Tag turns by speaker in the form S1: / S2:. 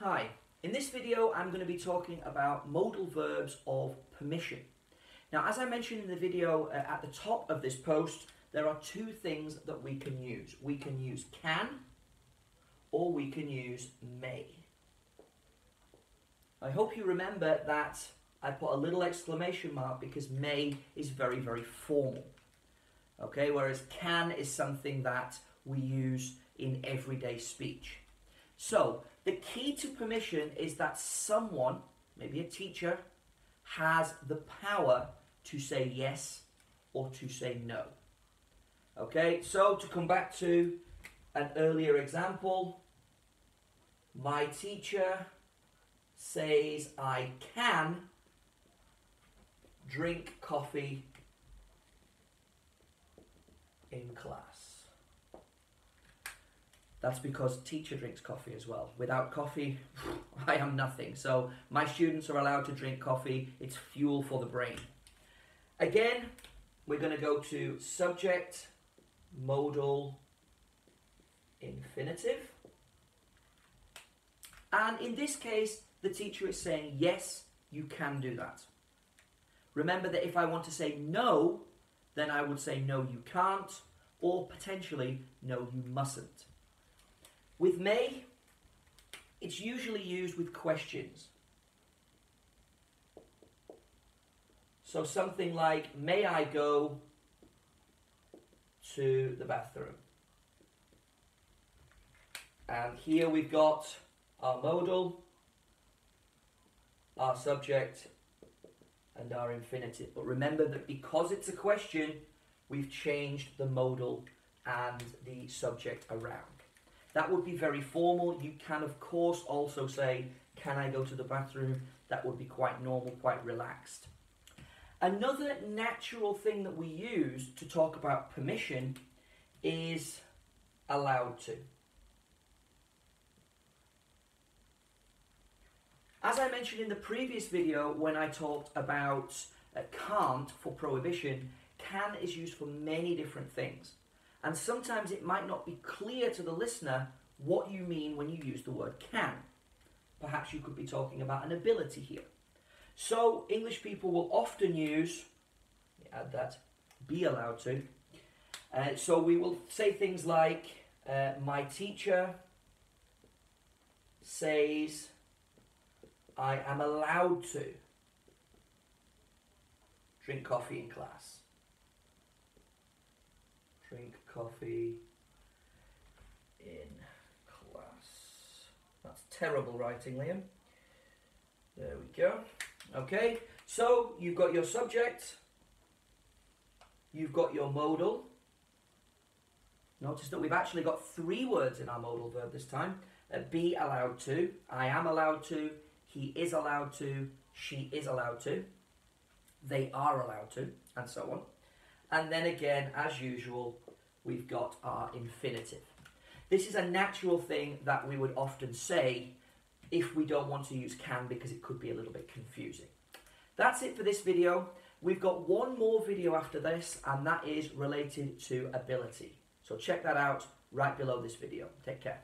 S1: Hi, in this video I'm going to be talking about modal verbs of permission. Now, as I mentioned in the video at the top of this post, there are two things that we can use. We can use can or we can use may. I hope you remember that I put a little exclamation mark because may is very, very formal. Okay, whereas can is something that we use in everyday speech. So, the key to permission is that someone, maybe a teacher, has the power to say yes or to say no. Okay, so to come back to an earlier example, my teacher says I can drink coffee in class. That's because teacher drinks coffee as well. Without coffee, I am nothing. So my students are allowed to drink coffee. It's fuel for the brain. Again, we're going to go to subject, modal, infinitive. And in this case, the teacher is saying, yes, you can do that. Remember that if I want to say no, then I would say no, you can't, or potentially no, you mustn't. With may, it's usually used with questions. So something like, may I go to the bathroom? And here we've got our modal, our subject, and our infinitive. But remember that because it's a question, we've changed the modal and the subject around. That would be very formal. You can, of course, also say, can I go to the bathroom? That would be quite normal, quite relaxed. Another natural thing that we use to talk about permission is allowed to. As I mentioned in the previous video when I talked about can't for prohibition, can is used for many different things. And sometimes it might not be clear to the listener what you mean when you use the word can. Perhaps you could be talking about an ability here. So English people will often use, add that, be allowed to. So we will say things like, my teacher says I am allowed to drink coffee in class. Drink coffee in class. That's terrible writing, Liam. There we go. Okay, so you've got your subject, you've got your modal. Notice that we've actually got three words in our modal verb this time. Be allowed to, I am allowed to, he is allowed to, she is allowed to, they are allowed to, and so on. And then again, as usual, we've got our infinitive. This is a natural thing that we would often say if we don't want to use can because it could be a little bit confusing. That's it for this video. We've got one more video after this, and that is related to ability. So check that out right below this video. Take care.